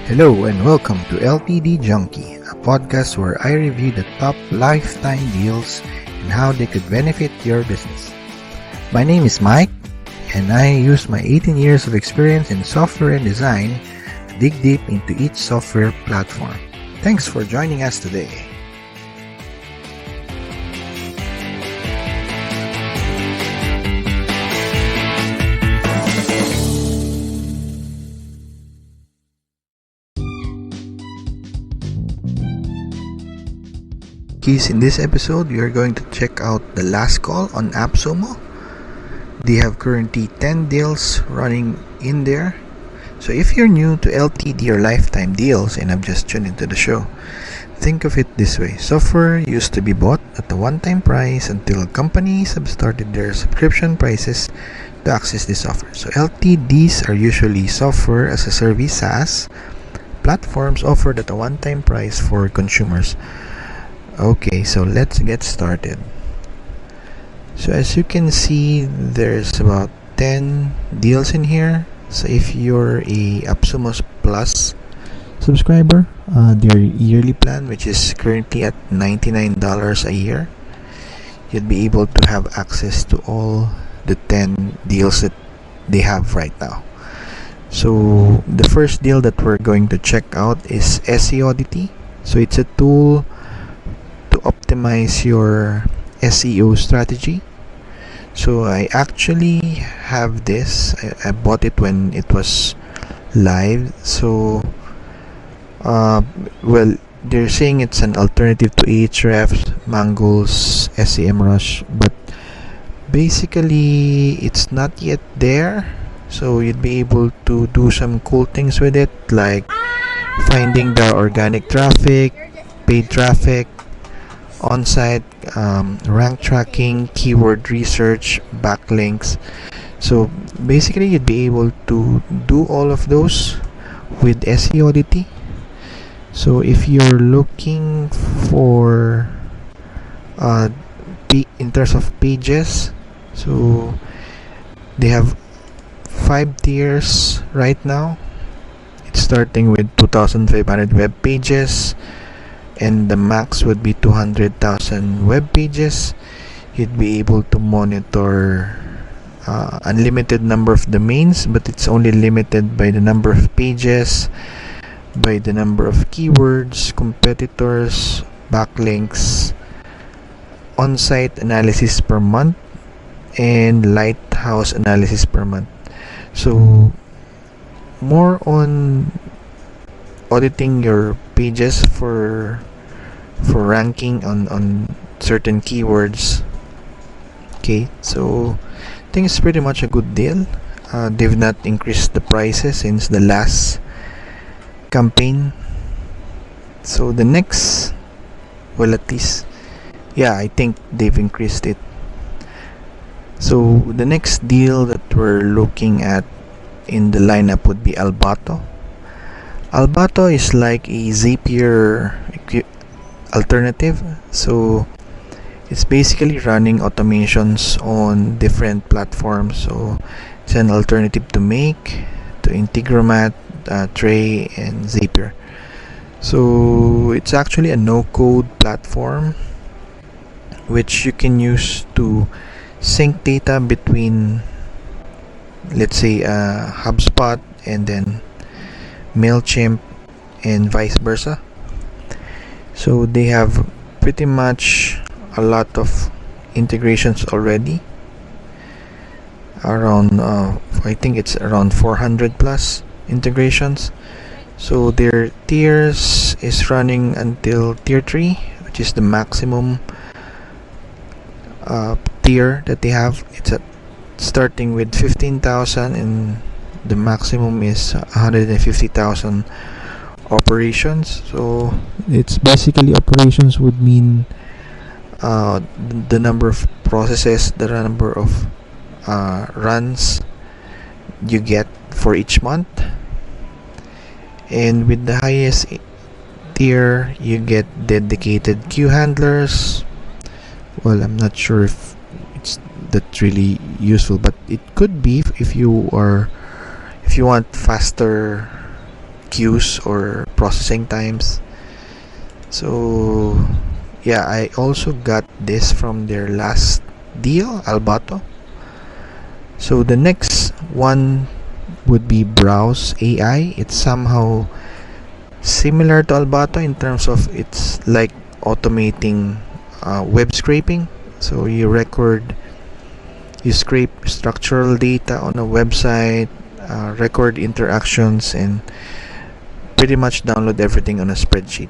Hello and welcome to LTD Junkie, a podcast where I review the top lifetime deals and how they could benefit your business. My name is Mike, and I use my 18 years of experience in software and design to dig deep into each software platform. Thanks for joining us today. In this episode, we are going to check out the last call on AppSumo. They have currently 10 deals running in there. So if you're new to LTD or lifetime deals and have just tuned into the show, think of it this way. Software used to be bought at a one-time price until companies have started their subscription prices to access this software. So LTDs are usually software as a service SaaS platforms offered at a one-time price for consumers. Okay, so let's get started. So as you can see, there's about 10 deals in here. So if you're a AppSumo Plus subscriber, their yearly plan, which is currently at $99 a year, you'd be able to have access to all the 10 deals that they have right now. So the first deal that we're going to check out is Seodity. So it's a tool to optimize your SEO strategy. So I actually have this. I bought it when it was live. So they're saying it's an alternative to Ahrefs, Mangol's, SEMrush, but basically it's not yet there. So you'd be able to do some cool things with it, like finding the organic traffic, paid traffic, on-site rank tracking, keyword research, backlinks. So basically you'd be able to do all of those with Seodity. So if you're looking for in terms of pages, so they have 5 tiers right now. It's starting with 2,500 web pages, and the max would be 200,000 web pages. You'd be able to monitor unlimited number of domains, but it's only limited by the number of pages, by the number of keywords, competitors, backlinks, on-site analysis per month, and lighthouse analysis per month. So more on auditing your pages for ranking on certain keywords. Okay, so I think it's pretty much a good deal. They've not increased the prices since the last campaign. So the next, I think they've increased it. So the next deal that we're looking at in the lineup would be Albato. Albato is like a Zapier alternative. So it's basically running automations on different platforms. So it's an alternative to Make, to Integromat, Tray, and Zapier. So it's actually a no-code platform which you can use to sync data between, let's say, HubSpot and then MailChimp and vice versa. So they have pretty much a lot of integrations already, around I think it's around 400 plus integrations. So their tiers is running until tier 3, which is the maximum tier that they have. It's starting with 15,000 and the maximum is 150,000 operations. So it's basically operations would mean the number of processes, the number of runs you get for each month. And with the highest tier, you get dedicated queue handlers. Well, I'm not sure if it's that really useful, but it could be if you want faster queues or processing times. So yeah, I also got this from their last deal, Albato. So the next one would be browse.ai. It's somehow similar to Albato in terms of it's like automating web scraping. So you scrape structural data on a website, record interactions, and pretty much download everything on a spreadsheet.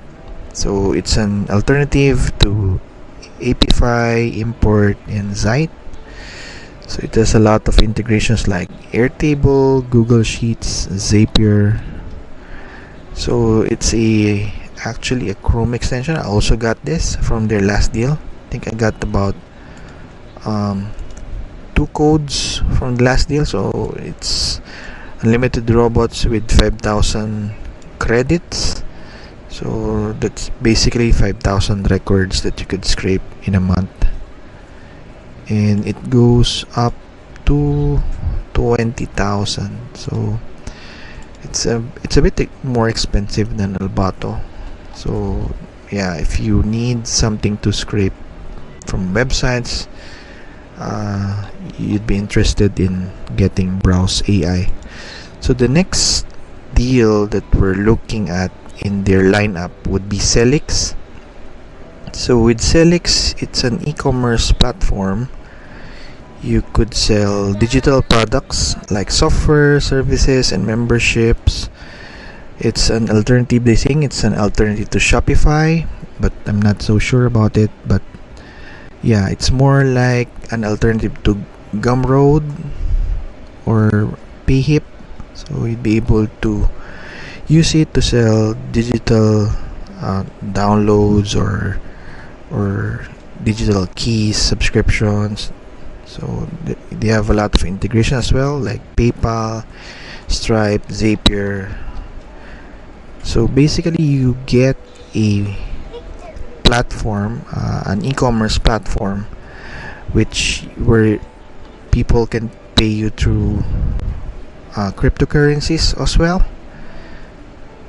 So it's an alternative to Apify, Import, and Zite. So it has a lot of integrations like Airtable, Google Sheets, Zapier. So it's actually a Chrome extension. I also got this from their last deal. I think I got about 2 codes from the last deal. So it's unlimited robots with 5,000 credits. So that's basically 5,000 records that you could scrape in a month, and it goes up to 20,000. So it's a bit more expensive than Albato. So yeah, if you need something to scrape from websites, you'd be interested in getting Browse AI. So the next deal that we're looking at in their lineup would be Celix. So with Celix, it's an e-commerce platform. You could sell digital products like software, services, and memberships. It's an alternative, they think it's an alternative to Shopify, but I'm not so sure about it. But yeah, it's more like an alternative to Gumroad or Payhip. So you'd be able to use it to sell digital downloads or digital keys, subscriptions. So they have a lot of integration as well, like PayPal, Stripe, Zapier. So basically you get a platform, an e-commerce platform, where people can pay you through cryptocurrencies as well.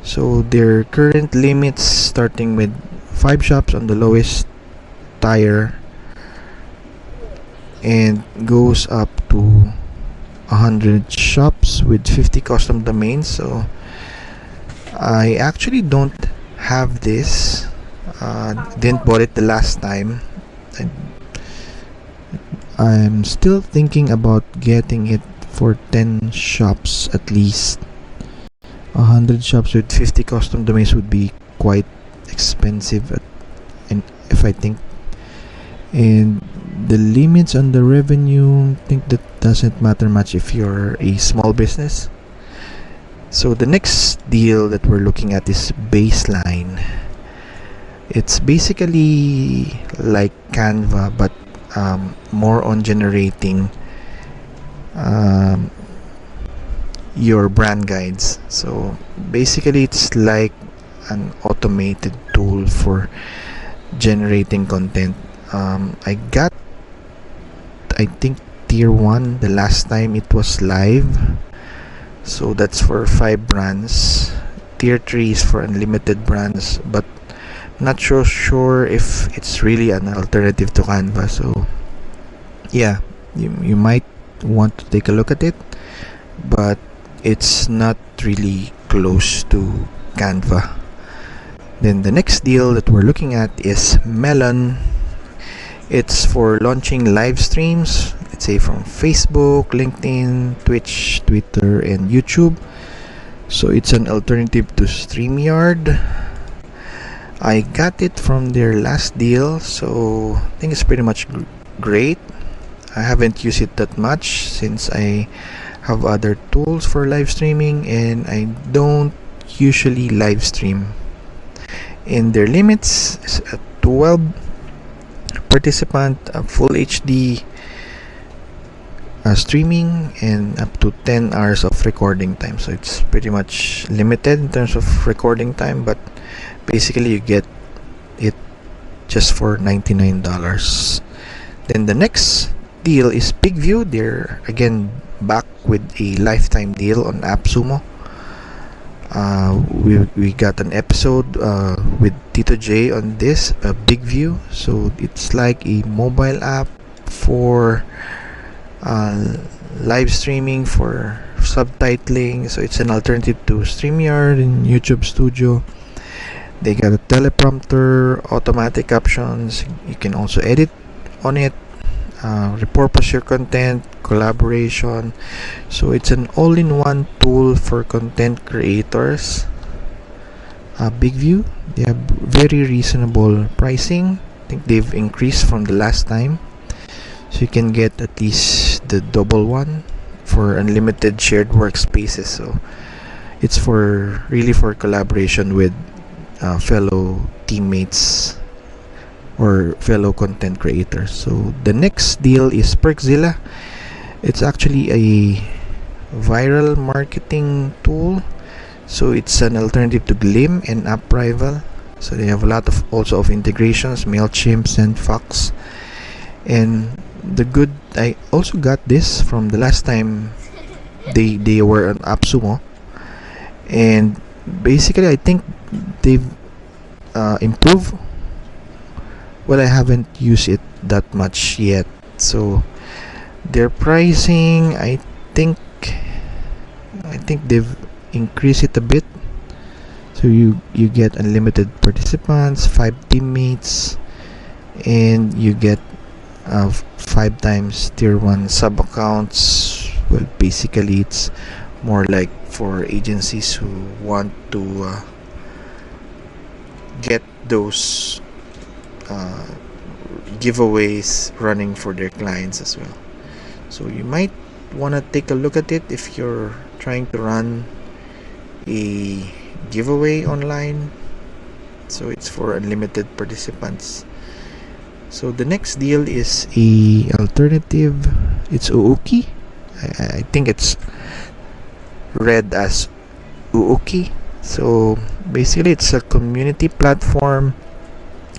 So their current limits starting with 5 shops on the lowest tier and goes up to 100 shops with 50 custom domains. So I actually don't have this. Didn't bought it the last time. I'm still thinking about getting it for 10 shops at least. 100 shops with 50 custom domains would be quite expensive if I think. And the limits on the revenue, I think that doesn't matter much if you're a small business. So the next deal that we're looking at is Baseline. It's basically like Canva, but more on generating your brand guides. So basically it's like an automated tool for generating content. I got, I think, tier 1 the last time it was live. So that's for 5 brands. Tier 3 is for unlimited brands, but not sure if it's really an alternative to Canva. So yeah, you might want to take a look at it, but it's not really close to Canva. Then the next deal that we're looking at is Melon. It's for launching live streams, let's say from Facebook, LinkedIn, Twitch, Twitter, and YouTube. So it's an alternative to StreamYard. I got it from their last deal, so I think it's pretty much great. I haven't used it that much since I have other tools for live streaming, and I don't usually live stream. And their limits is at 12 participant, full HD streaming, and up to 10 hours of recording time. So it's pretty much limited in terms of recording time, but basically you get it just for $99. Then the next deal is BIGVU. They're again back with a lifetime deal on AppSumo. We got an episode with Tito J on this BIGVU. So it's like a mobile app for live streaming, for subtitling. So it's an alternative to StreamYard and YouTube Studio. They got a teleprompter, automatic options. You can also edit on it, repurpose your content, collaboration. So it's an all-in-one tool for content creators. BIGVU, they have very reasonable pricing. I think they've increased from the last time, so you can get at least the double one for unlimited shared workspaces. So it's really for collaboration with fellow teammates or fellow content creators. So the next deal is PerkZilla. It's actually a viral marketing tool. So it's an alternative to Glim and AppRival. So they have a lot of integrations, MailChimp, SendFox. And I also got this from the last time they were on AppSumo. And basically I think they've improved. Well, I haven't used it that much yet. So their pricing, I think they've increased it a bit. So you get unlimited participants, 5 teammates, and you get 5 times tier 1 sub accounts. Well, basically it's more like for agencies who want to get those giveaways running for their clients as well. So you might want to take a look at it if you're trying to run a giveaway online. So it's for unlimited participants. So the next deal is a alternative. It's UUKI. I think it's read as UUKI. So basically it's a community platform.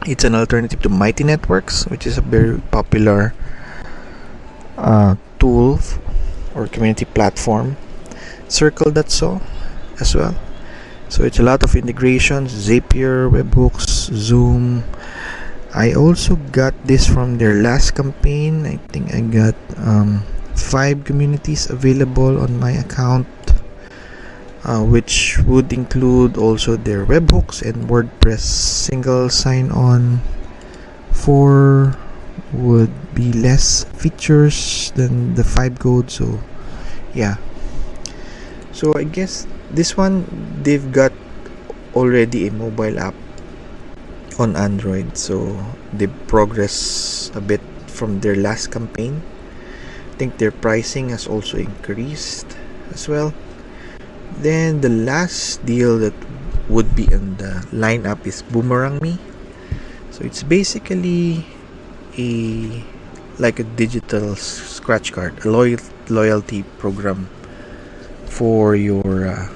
It's an alternative to Mighty Networks, which is a very popular tool or community platform. Circle.so as well. So it's a lot of integrations, Zapier, webhooks, Zoom. I also got this from their last campaign. I think I got 5 communities available on my account, which would include also their webhooks and WordPress single sign-on. 4 would be less features than the 5 code. So yeah. So I guess this one, they've got already a mobile app on Android, so they progress a bit from their last campaign. I think their pricing has also increased as well. Then the last deal that would be on the lineup is Boomerangme. So it's basically like a digital scratch card, a loyalty program for your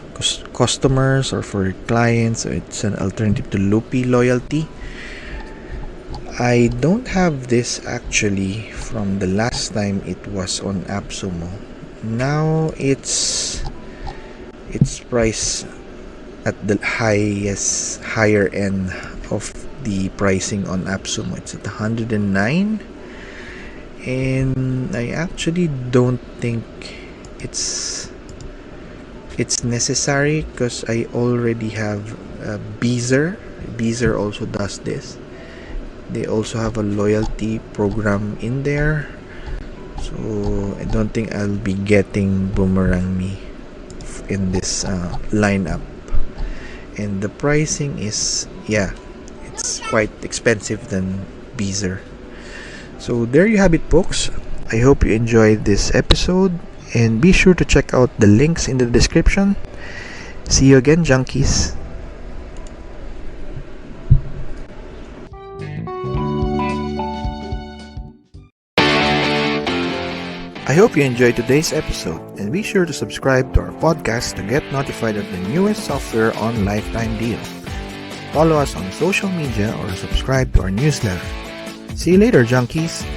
customers or for your clients. So it's an alternative to Loopy Loyalty. I don't have this actually from the last time it was on AppSumo. Now it's priced at the higher end of the pricing on AppSumo. It's at 109, and I actually don't think it's necessary because I already have Beezer. Beezer also does this. They also have a loyalty program in there, so I don't think I'll be getting Boomerangme in this lineup. And the pricing is, it's quite expensive than Beezer. So there you have it, folks. I hope you enjoyed this episode, and be sure to check out the links in the description. See you again, junkies. I hope you enjoyed today's episode, and be sure to subscribe to our podcast to get notified of the newest software on lifetime deals. Follow us on social media or subscribe to our newsletter. See you later, junkies!